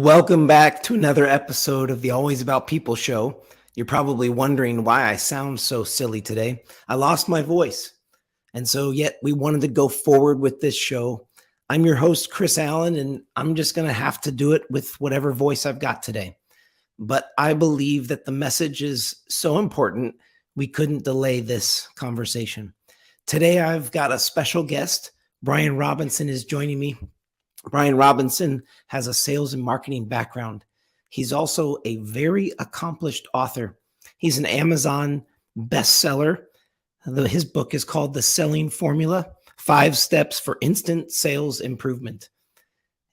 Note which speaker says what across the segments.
Speaker 1: Welcome back to another episode of the Always About People show. You're probably wondering why I sound so silly today. I lost my voice. And so yet we wanted to go forward with this show. I'm your host, Chris Allen, and I'm just going to have to do it with whatever voice I've got today. But I believe that the message is so important, we couldn't delay this conversation. Today, I've got a special guest. Brian Robinson is joining me. Brian Robinson has a sales and marketing background. He's also a very accomplished author. He's an Amazon bestseller. His book is called The Selling Formula: 5 Steps for Instant Sales Improvement.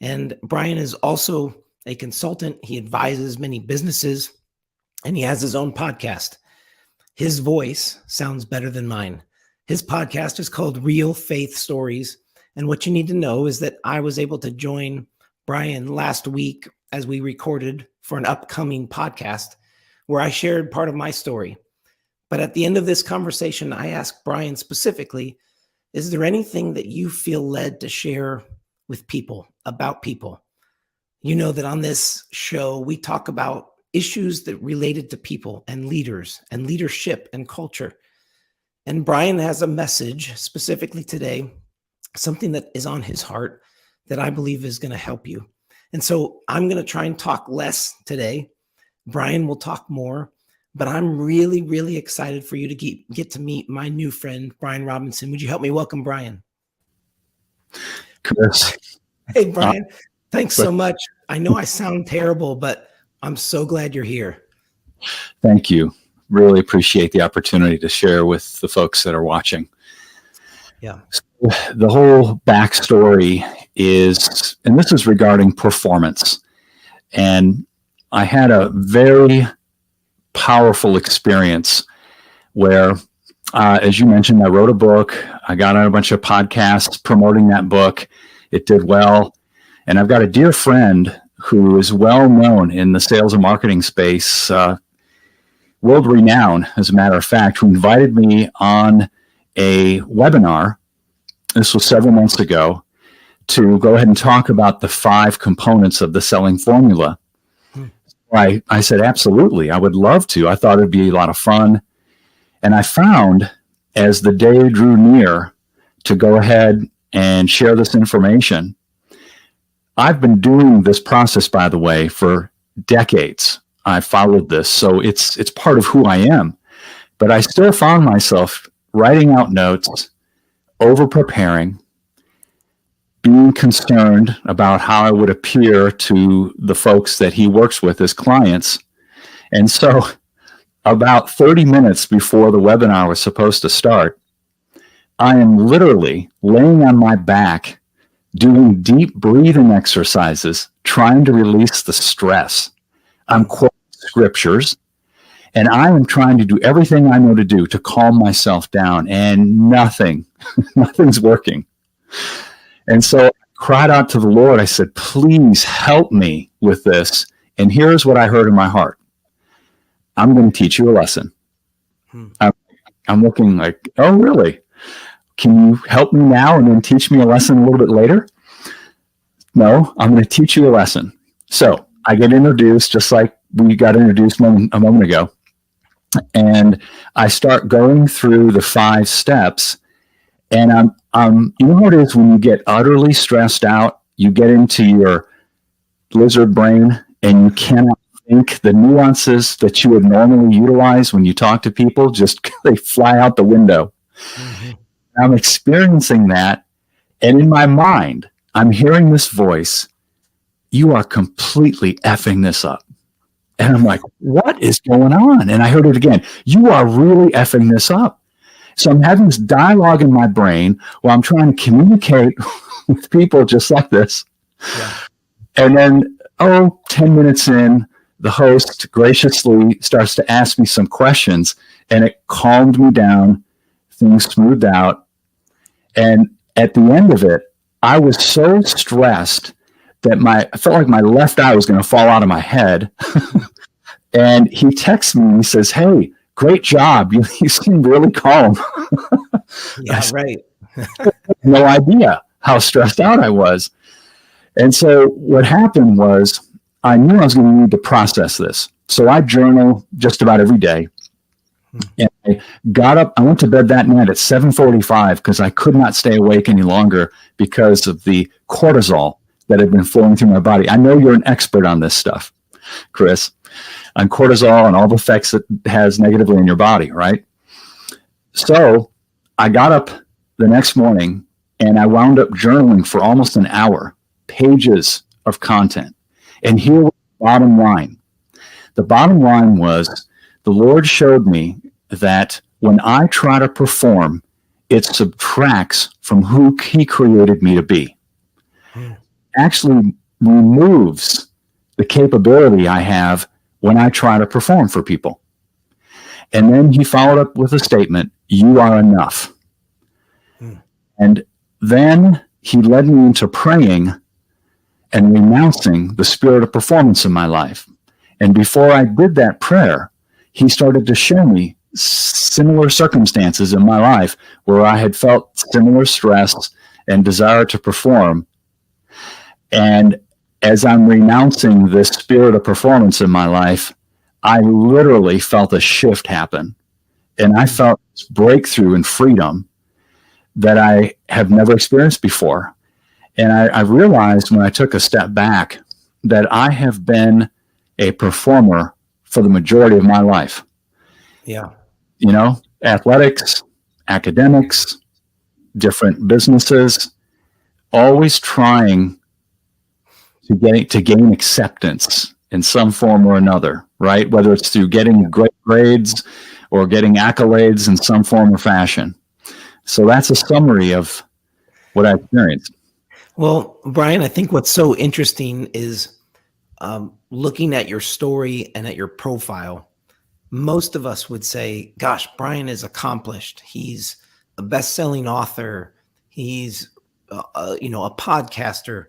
Speaker 1: And Brian is also a consultant. He advises many businesses, and he has his own podcast. His voice sounds better than mine. His podcast is called Real Faith Stories. And what you need to know is that I was able to join Brian last week as we recorded for an upcoming podcast where I shared part of my story. But at the end of this conversation, I asked Brian specifically, is there anything that you feel led to share with people, about people? You know that on this show, we talk about issues that related to people and leaders and leadership and culture. And Brian has a message specifically today, something that is on his heart that I believe is going to help you. And so I'm going to try and talk less today. Brian will talk more, but I'm really, really excited for you to get to meet my new friend, Brian Robinson. Would you help me welcome Brian?
Speaker 2: Chris.
Speaker 1: Hey, Brian. Thanks so much. I know I sound terrible, but I'm so glad you're here.
Speaker 2: Thank you. Really appreciate the opportunity to share with the folks that are watching.
Speaker 1: Yeah.
Speaker 2: The whole backstory is, and this is regarding performance. And I had a very powerful experience where, as you mentioned, I wrote a book. I got on a bunch of podcasts promoting that book. It did well. And I've got a dear friend who is well known in the sales and marketing space, world renowned, as a matter of fact, who invited me on a webinar. This was several months ago, to go ahead and talk about the 5 components of the selling formula. I said, absolutely, I would love to. I thought it'd be a lot of fun. And I found, as the day drew near to go ahead and share this information, I've been doing this process, by the way, for decades. I've followed this, so it's part of who I am. But I still found myself writing out notes, over-preparing, being concerned about how I would appear to the folks that he works with as clients. And so about 30 minutes before the webinar was supposed to start, I am literally laying on my back, doing deep breathing exercises, trying to release the stress. I'm quoting scriptures, and I am trying to do everything I know to do to calm myself down, and nothing's working. And so I cried out to the Lord. I said, please help me with this. And here's what I heard in my heart. I'm going to teach you a lesson. I'm looking like, oh, really? Can you help me now and then teach me a lesson a little bit later? No, I'm going to teach you a lesson. So I get introduced just like we got introduced a moment ago. And I start going through the 5 steps. And you know what it is when you get utterly stressed out, you get into your lizard brain and you cannot think. The nuances that you would normally utilize when you talk to people, just they fly out the window. Mm-hmm. I'm experiencing that. And in my mind, I'm hearing this voice, you are completely effing this up. And I'm like, what is going on? And I heard it again. You are really effing this up. So I'm having this dialogue in my brain while I'm trying to communicate with people just like this. Yeah. And then, 10 minutes in, the host graciously starts to ask me some questions, and it calmed me down. Things smoothed out. And at the end of it, I was so stressed that I felt like my left eye was going to fall out of my head. And he texts me and he says, hey, great job. You seem really calm.
Speaker 1: Yeah, right.
Speaker 2: No idea how stressed out I was. And so what happened was I knew I was going to need to process this. So I journal just about every day. And I got up, I went to bed that night at 7:45 because I could not stay awake any longer because of the cortisol that had been flowing through my body. I know you're an expert on this stuff, Chris, on cortisol and all the effects it has negatively in your body, right? So I got up the next morning and I wound up journaling for almost an hour, pages of content. And here was the bottom line. The bottom line was the Lord showed me that when I try to perform, it subtracts from who He created me to be. Actually removes the capability I have when I try to perform for people. And then He followed up with a statement, you are enough. And then He led me into praying and renouncing the spirit of performance in my life. And before I did that prayer, He started to show me similar circumstances in my life where I had felt similar stress and desire to perform. And as I'm renouncing this spirit of performance in my life, I literally felt a shift happen. And I felt this breakthrough and freedom that I have never experienced before. And I realized when I took a step back that I have been a performer for the majority of my life.
Speaker 1: Yeah.
Speaker 2: You know, athletics, academics, different businesses, always trying to gain acceptance in some form or another, right? Whether it's through getting great grades or getting accolades in some form or fashion. So that's a summary of what I experienced.
Speaker 1: Well, Brian, I think what's so interesting is looking at your story and at your profile. Most of us would say, gosh, Brian is accomplished. He's a best-selling author. He's, a podcaster.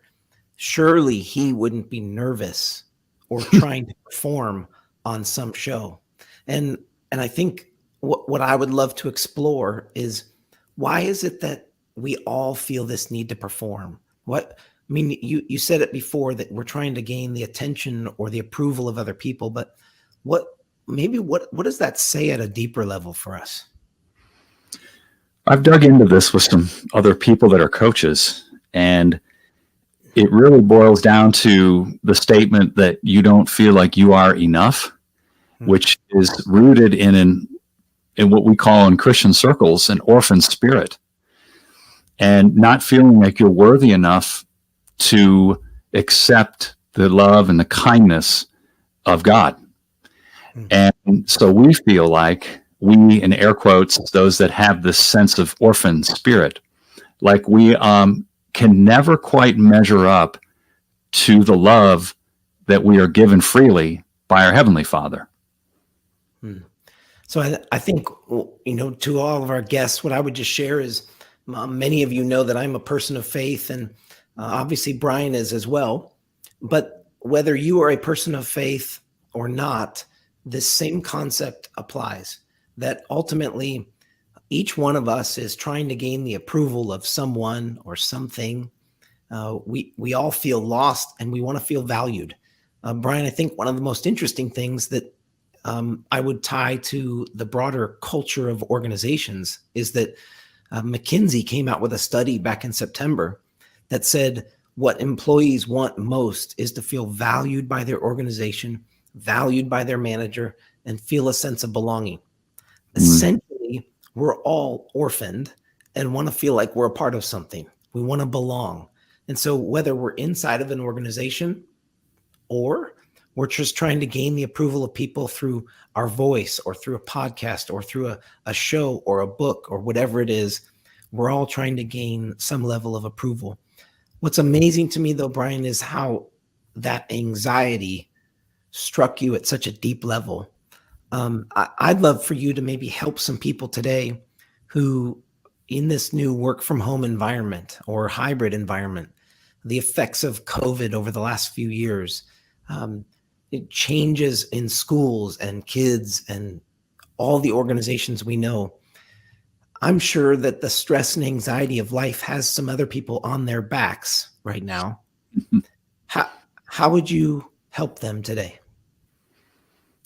Speaker 1: Surely he wouldn't be nervous or trying to perform on some show. And I think what I would love to explore is, why is it that we all feel this need to perform? You said it before that we're trying to gain the attention or the approval of other people, but what does that say at a deeper level for us?
Speaker 2: I've dug into this with some other people that are coaches, and it really boils down to the statement that you don't feel like you are enough, which is rooted in what we call in Christian circles an orphan spirit, and not feeling like you're worthy enough to accept the love and the kindness of God. And so we feel like we, in air quotes, those that have this sense of orphan spirit, like we can never quite measure up to the love that we are given freely by our Heavenly Father.
Speaker 1: So I think, to all of our guests, what I would just share is, many of you know that I'm a person of faith, and obviously Brian is as well. But whether you are a person of faith or not, this same concept applies, that ultimately each one of us is trying to gain the approval of someone or something. We all feel lost and we want to feel valued. Brian, I think one of the most interesting things that I would tie to the broader culture of organizations is that McKinsey came out with a study back in September that said what employees want most is to feel valued by their organization, valued by their manager, and feel a sense of belonging. Essentially, we're all orphaned and want to feel like we're a part of something. We want to belong. And so whether we're inside of an organization or we're just trying to gain the approval of people through our voice or through a podcast or through a show or a book or whatever it is, we're all trying to gain some level of approval. What's amazing to me, though, Brian, is how that anxiety struck you at such a deep level. I'd love for you to maybe help some people today who, in this new work from home environment or hybrid environment, the effects of COVID over the last few years, it changes in schools and kids and all the organizations we know. I'm sure that the stress and anxiety of life has some other people on their backs right now. How would you help them today?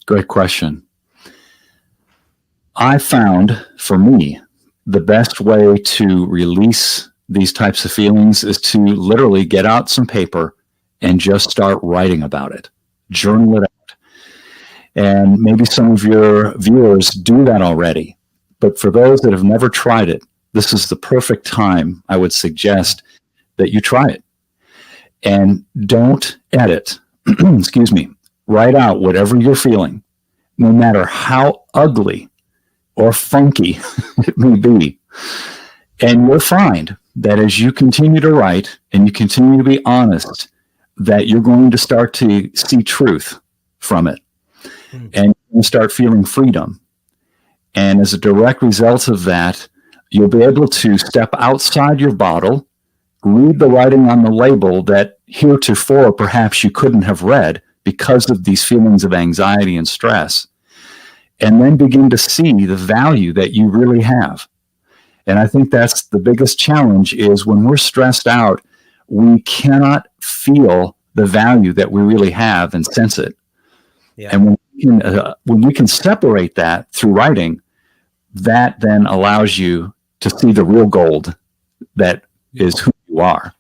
Speaker 2: Great question. I found, for me, the best way to release these types of feelings is to literally get out some paper and just start writing about it. Journal it out. And maybe some of your viewers do that already. But for those that have never tried it, this is the perfect time, I would suggest, that you try it. And don't edit. Excuse me. Write out whatever you're feeling, no matter how ugly or funky it may be. And you'll find that as you continue to write and you continue to be honest, that you're going to start to see truth from it. And you start feeling freedom. And as a direct result of that, you'll be able to step outside your bottle, read the writing on the label that heretofore perhaps you couldn't have read because of these feelings of anxiety and stress, and then begin to see the value that you really have. And I think that's the biggest challenge, is when we're stressed out, we cannot feel the value that we really have and sense it. Yeah. And when we can separate that through writing, that then allows you to see the real gold that is who you are.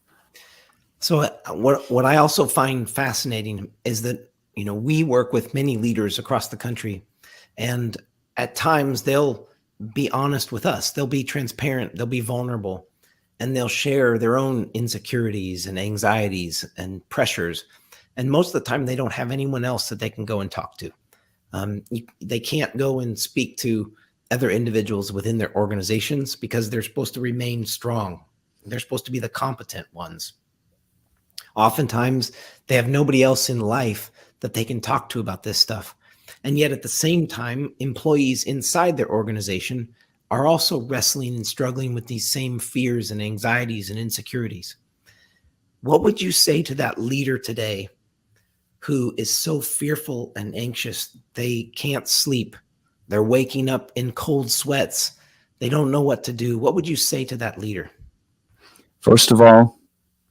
Speaker 1: So what I also find fascinating is that, we work with many leaders across the country, and at times they'll be honest with us. They'll be transparent. They'll be vulnerable, and they'll share their own insecurities and anxieties and pressures. And most of the time they don't have anyone else that they can go and talk to. They can't go and speak to other individuals within their organizations because they're supposed to remain strong. They're supposed to be the competent ones. Oftentimes, they have nobody else in life that they can talk to about this stuff. And yet at the same time, employees inside their organization are also wrestling and struggling with these same fears and anxieties and insecurities. What would you say to that leader today who is so fearful and anxious? They can't sleep. They're waking up in cold sweats. They don't know what to do. What would you say to that leader?
Speaker 2: First of all,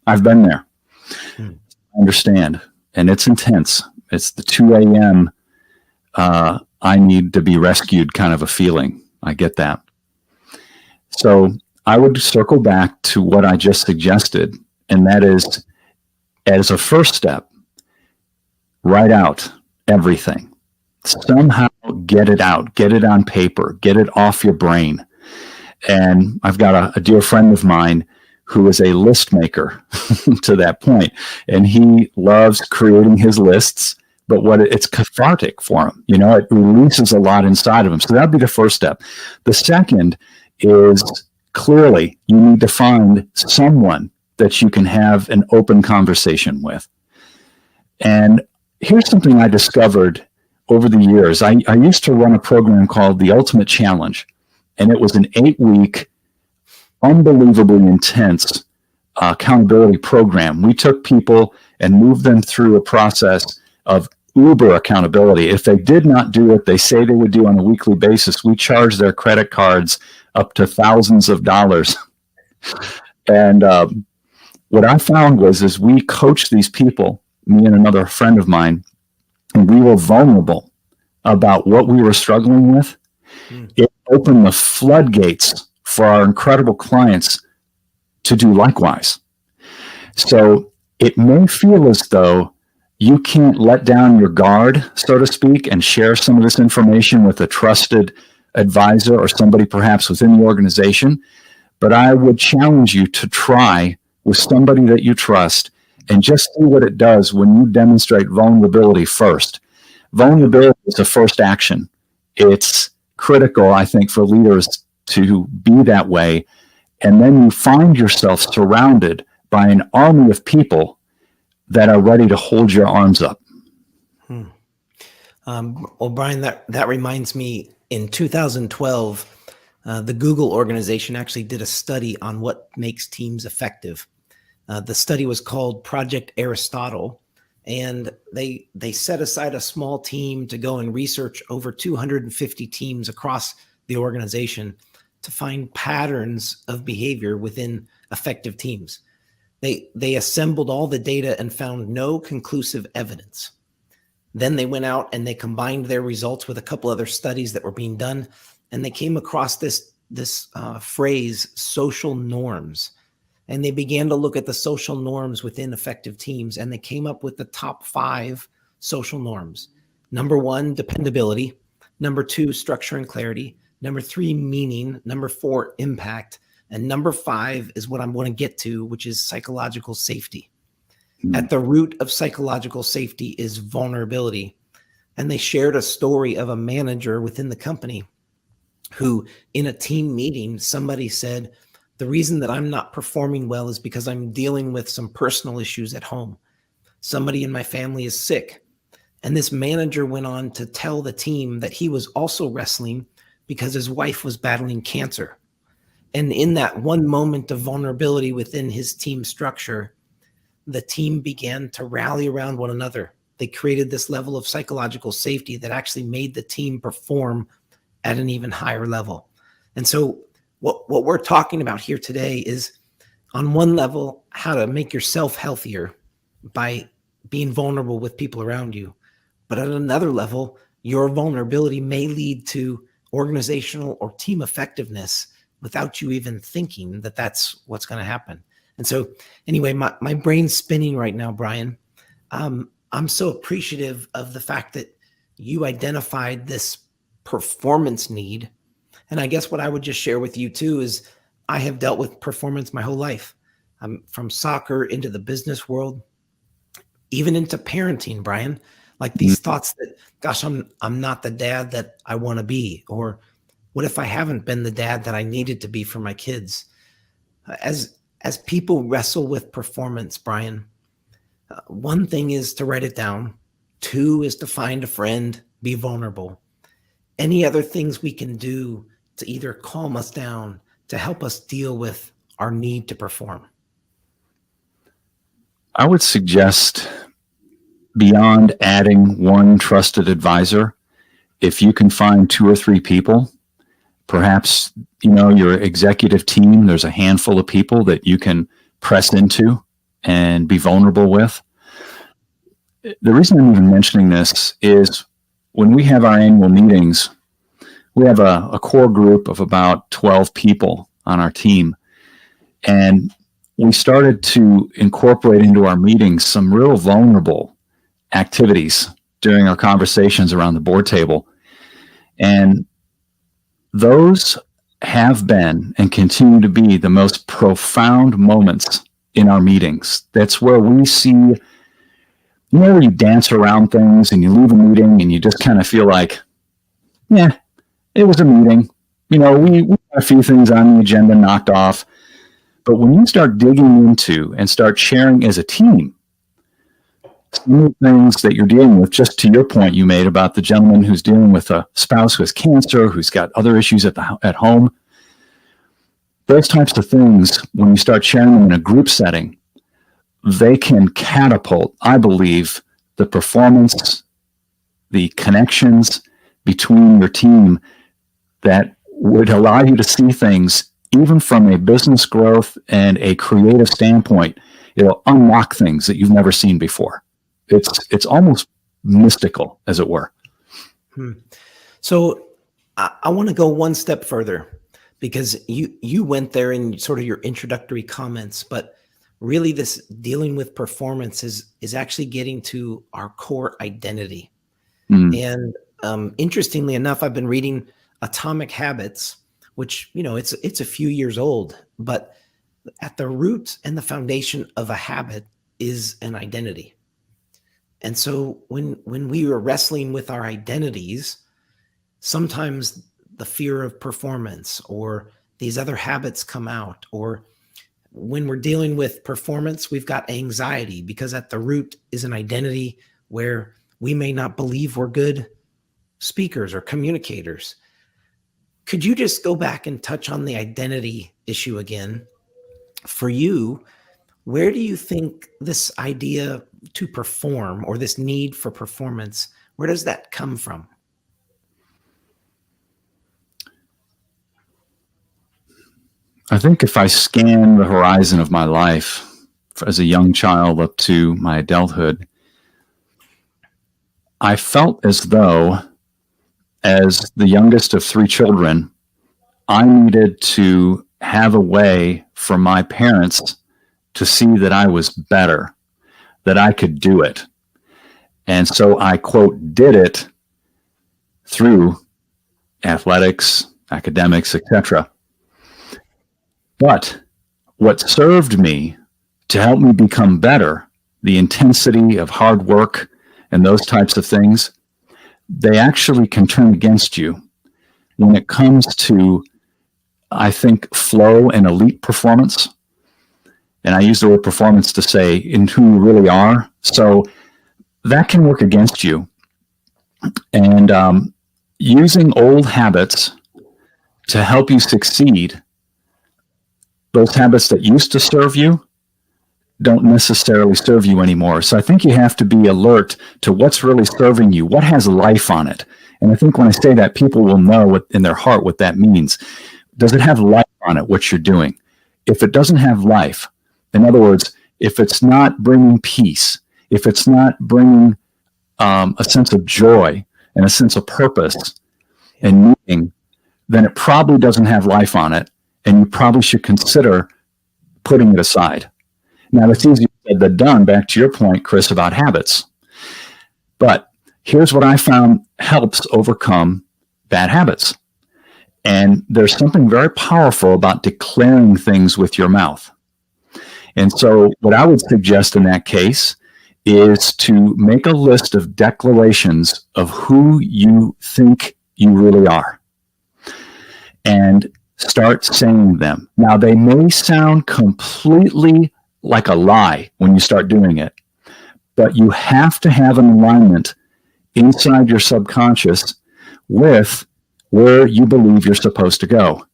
Speaker 2: I've been there. I understand. And it's intense. It's the 2 a.m. I need to be rescued kind of a feeling. I get that. So I would circle back to what I just suggested, and that is, as a first step, write out everything. Somehow get it out, get it on paper, get it off your brain. And I've got a dear friend of mine who is a list maker to that point, and he loves creating his lists, but it's cathartic for him. It releases a lot inside of him. So that'd be the first step. The second is, clearly you need to find someone that you can have an open conversation with. And here's something I discovered over the years. I used to run a program called The Ultimate Challenge, and it was an 8-week, unbelievably intense accountability program. We took people and moved them through a process of uber accountability. If they did not do what they say they would do on a weekly basis, we charged their credit cards up to thousands of dollars. And what I found was, as we coached these people, me and another friend of mine, and we were vulnerable about what we were struggling with, it opened the floodgates for our incredible clients to do likewise. So it may feel as though you can't let down your guard, so to speak, and share some of this information with a trusted advisor or somebody perhaps within the organization. But I would challenge you to try with somebody that you trust and just see what it does when you demonstrate vulnerability first. Vulnerability is the first action. It's critical, I think, for leaders to be that way. And then you find yourself surrounded by an army of people that are ready to hold your arms up.
Speaker 1: Well, Brian, that reminds me, in 2012, the Google organization actually did a study on what makes teams effective. The study was called Project Aristotle, and they set aside a small team to go and research over 250 teams across the organization to find patterns of behavior within effective teams. They assembled all the data and found no conclusive evidence. Then they went out and they combined their results with a couple other studies that were being done, and they came across this phrase, social norms. And they began to look at the social norms within effective teams, and they came up with the top 5 social norms. Number 1, dependability. Number 2, structure and clarity. Number 3, meaning. Number 4, impact. And number 5 is what I'm going to get to, which is psychological safety. At the root of psychological safety is vulnerability. And they shared a story of a manager within the company who, in a team meeting, somebody said, the reason that I'm not performing well is because I'm dealing with some personal issues at home. Somebody in my family is sick. And this manager went on to tell the team that he was also wrestling because his wife was battling cancer. And in that one moment of vulnerability within his team structure, the team began to rally around one another. They created this level of psychological safety that actually made the team perform at an even higher level. And so what we're talking about here today is, on one level, how to make yourself healthier by being vulnerable with people around you. But at another level, your vulnerability may lead to organizational or team effectiveness without you even thinking that that's what's going to happen. And so anyway, my brain's spinning right now, Brian. I'm so appreciative of the fact that you identified this performance need. And I guess what I would just share with you too is I have dealt with performance my whole life. From soccer into the business world, even into parenting, Brian. Like these thoughts that, gosh, I'm not the dad that I want to be, or what if I haven't been the dad that I needed to be for my kids? As people wrestle with performance, Brian, one thing is to write it down. 2 is to find a friend, be vulnerable. Any other things we can do to either calm us down, to help us deal with our need to perform?
Speaker 2: I would suggest, beyond adding one trusted advisor, if you can find 2 or 3 people, perhaps, your executive team, there's a handful of people that you can press into and be vulnerable with. The reason I'm even mentioning this is when we have our annual meetings, we have a core group of about 12 people on our team. And we started to incorporate into our meetings some real vulnerable activities during our conversations around the board table. And those have been and continue to be the most profound moments in our meetings. That's where we see, where you dance around things and you leave a meeting and you just kind of feel like, yeah, it was a meeting. We got a few things on the agenda knocked off. But when you start digging into and start sharing as a team, some of the things that you're dealing with, just to your point you made about the gentleman who's dealing with a spouse who has cancer, who's got other issues at home, those types of things, when you start sharing them in a group setting, they can catapult, I believe, the performance, the connections between your team that would allow you to see things even from a business growth and a creative standpoint. It'll unlock things that you've never seen before. It's almost mystical, as it were.
Speaker 1: So I want to go one step further, because you went there in sort of your introductory comments, but really this dealing with performance is actually getting to our core identity. And interestingly enough, I've been reading Atomic Habits, which, it's a few years old, but at the root and the foundation of a habit is an identity. And so when we were wrestling with our identities, sometimes the fear of performance or these other habits come out, or when we're dealing with performance, we've got anxiety because at the root is an identity where we may not believe we're good speakers or communicators. Could you just go back and touch on the identity issue again? For you, where do you think this idea to perform, or this need for performance, where does that come from?
Speaker 2: I think if I scan the horizon of my life as a young child up to my adulthood, I felt as though, as the youngest of three children, I needed to have a way for my parents to see that I was better, that I could do it. And so I, quote, did it through athletics, academics, etc. But what served me to help me become better, the intensity of hard work and those types of things, they actually can turn against you when it comes to, I think, flow and elite performance. And I use the word performance to say in who you really are. So that can work against you. And using old habits to help you succeed, those habits that used to serve you don't necessarily serve you anymore. So I think you have to be alert to what's really serving you, what has life on it. And I think when I say that, people will know what, in their heart, what that means. Does it have life on it, what you're doing? If it doesn't have life, in other words, if it's not bringing peace, if it's not bringing a sense of joy and a sense of purpose and meaning, then it probably doesn't have life on it, and you probably should consider putting it aside. Now, that's easier said than done, back to your point, Chris, about habits. But here's what I found helps overcome bad habits. And there's something very powerful about declaring things with your mouth. And so what I would suggest in that case is to make a list of declarations of who you think you really are and start saying them. Now, they may sound completely like a lie when you start doing it, but you have to have an alignment inside your subconscious with where you believe you're supposed to go.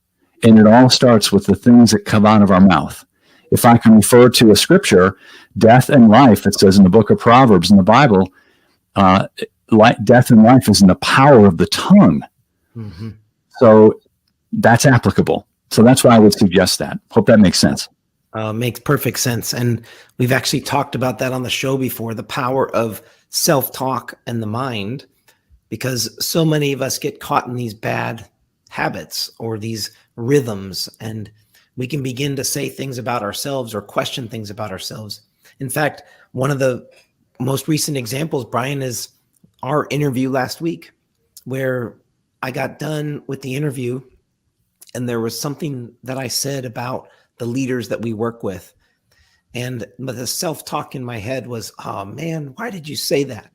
Speaker 2: And it all starts with the things that come out of our mouth. If I can refer to a scripture, death and life, it says in the book of Proverbs in the Bible, death and life is in the power of the tongue. Mm-hmm. So that's applicable. So that's why I would suggest that. Hope that makes sense.
Speaker 1: Makes perfect sense. And we've actually talked about that on the show before, the power of self-talk and the mind, because so many of us get caught in these bad habits or these rhythms, and we can begin to say things about ourselves or question things about ourselves. In fact, one of the most recent examples, Brian, is our interview last week, where I got done with the interview and there was something that I said about the leaders that we work with. And the self-talk in my head was, oh man, why did you say that?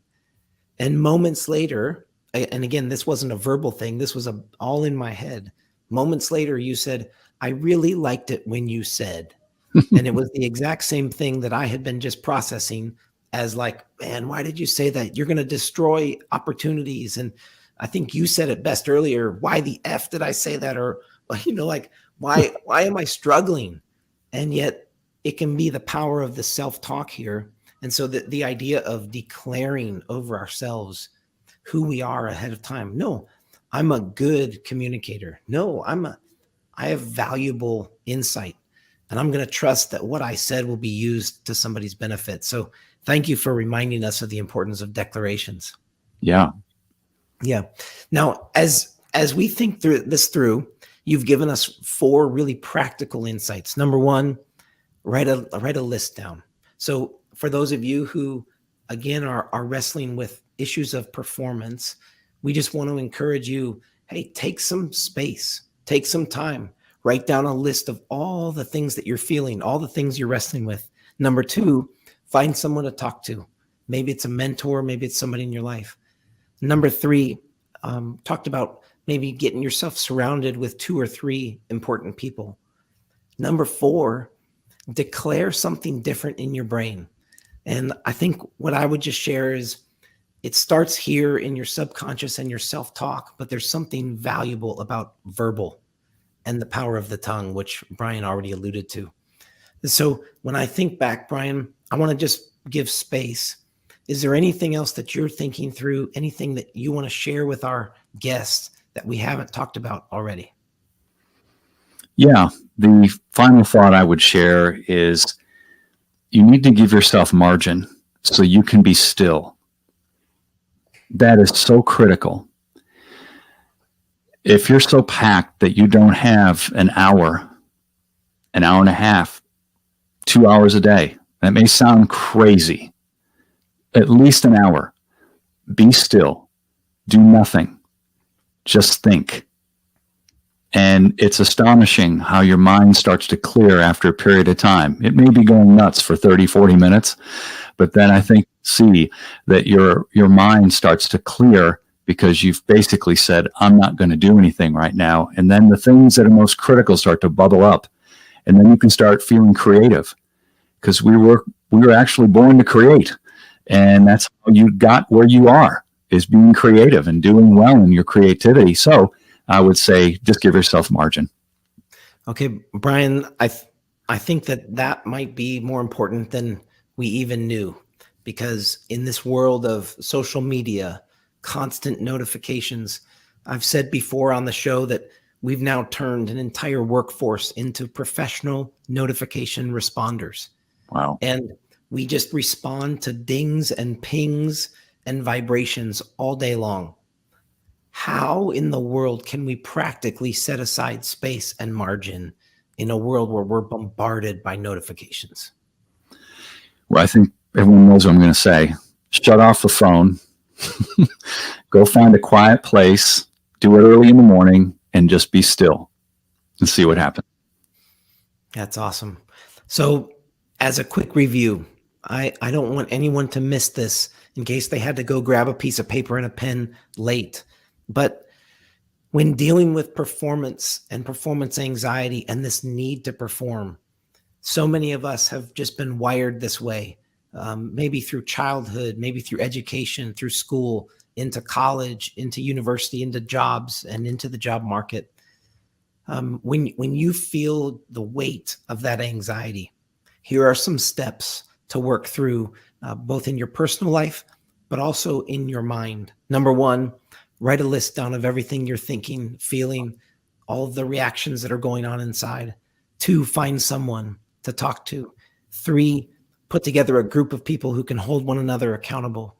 Speaker 1: And moments later, and again, this wasn't a verbal thing, this was all in my head. Moments later, you said, I really liked it when you said, and it was the exact same thing that I had been just processing as like, man, why did you say that? You're going to destroy opportunities. And I think you said it best earlier. Why the F did I say that? Or, like, why am I struggling? And yet it can be the power of the self-talk here. And so the idea of declaring over ourselves who we are ahead of time. No, I'm a good communicator. No, I have valuable insight, and I'm going to trust that what I said will be used to somebody's benefit. So thank you for reminding us of the importance of declarations.
Speaker 2: Yeah.
Speaker 1: Yeah. Now, as we think through, you've given us 4 really practical insights. Number 1, write a list down. So for those of you who, again, are wrestling with issues of performance, we just want to encourage you, hey, take some space, take some time, write down a list of all the things that you're feeling, all the things you're wrestling with. Number 2, find someone to talk to. Maybe it's a mentor, maybe it's somebody in your life. Number 3, talked about maybe getting yourself surrounded with 2 or 3 important people. Number 4, declare something different in your brain. And I think what I would just share is it starts here in your subconscious and your self-talk, but there's something valuable about verbal and the power of the tongue, which Brian already alluded to. So when I think back, Brian, I want to just give space. Is there anything else that you're thinking through, anything that you want to share with our guests that we haven't talked about already?
Speaker 2: Yeah. The final thought I would share is you need to give yourself margin so you can be still. That is so critical. If you're so packed that you don't have an hour and a half, 2 hours a day, that may sound crazy. At least an hour. Be still. Do nothing. Just think. And it's astonishing how your mind starts to clear after a period of time. It may be going nuts for 30, 40 minutes, but then I think see that your mind starts to clear because you've basically said, I'm not going to do anything right now. And then the things that are most critical start to bubble up. And then you can start feeling creative, because we were actually born to create. And that's how you got where you are, is being creative and doing well in your creativity. So I would say just give yourself margin.
Speaker 1: Okay, Brian, I think that might be more important than we even knew, because in this world of social media, constant notifications, I've said before on the show that we've now turned an entire workforce into professional notification responders.
Speaker 2: Wow.
Speaker 1: And we just respond to dings and pings and vibrations all day long. How in the world can we practically set aside space and margin in a world where we're bombarded by notifications?
Speaker 2: Well, I think everyone knows what I'm going to say. Shut off the phone. Go find a quiet place. Do it early in the morning and just be still and see what happens.
Speaker 1: That's awesome. So as a quick review, I don't want anyone to miss this in case they had to go grab a piece of paper and a pen late. But when dealing with performance and performance anxiety and this need to perform, so many of us have just been wired this way, maybe through childhood, maybe through education, through school, into college, into university, into jobs, and into the job market. When you feel the weight of that anxiety, here are some steps to work through, both in your personal life, but also in your mind. Number one, write a list down of everything you're thinking, feeling, all of the reactions that are going on inside. 2, find someone to talk to. 3, put together a group of people who can hold one another accountable.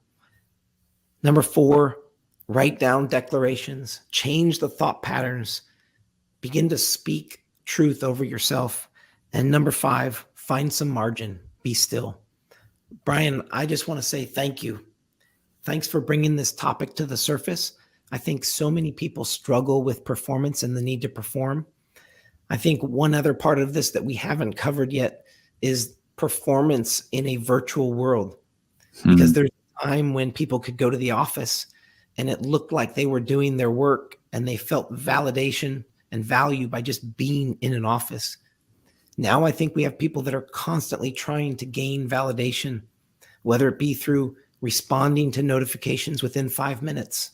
Speaker 1: Number 4, write down declarations, change the thought patterns, begin to speak truth over yourself. And number 5, find some margin, be still. Brian, I just want to say thank you. Thanks for bringing this topic to the surface. I think so many people struggle with performance and the need to perform. I think one other part of this that we haven't covered yet is performance in a virtual world. Because there's a time when people could go to the office and it looked like they were doing their work and they felt validation and value by just being in an office. Now I think we have people that are constantly trying to gain validation, whether it be through responding to notifications within 5 minutes,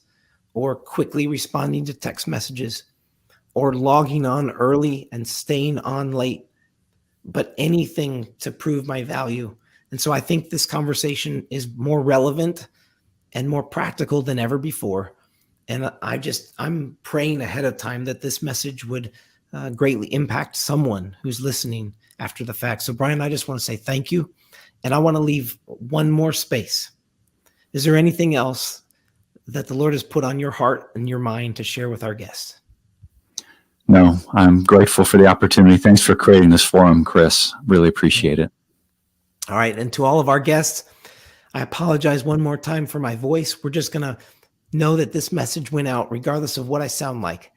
Speaker 1: or quickly responding to text messages, or logging on early and staying on late, but anything to prove my value. And so I think this conversation is more relevant and more practical than ever before. And I'm praying ahead of time that this message would greatly impact someone who's listening after the fact. So Brian, I just want to say thank you. And I want to leave one more space. Is there anything else that the Lord has put on your heart and your mind to share with our guests?
Speaker 2: No, I'm grateful for the opportunity. Thanks for creating this forum, Chris. Really appreciate it.
Speaker 1: All right. And to all of our guests, I apologize one more time for my voice. We're just going to know that this message went out regardless of what I sound like.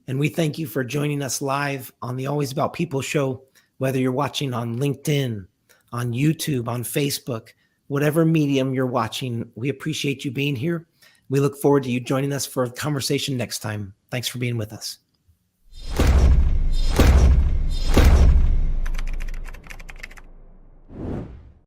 Speaker 1: And we thank you for joining us live on the Always About People show, whether you're watching on LinkedIn, on YouTube, on Facebook, whatever medium you're watching. We appreciate you being here. We look forward to you joining us for a conversation next time. Thanks for being with us.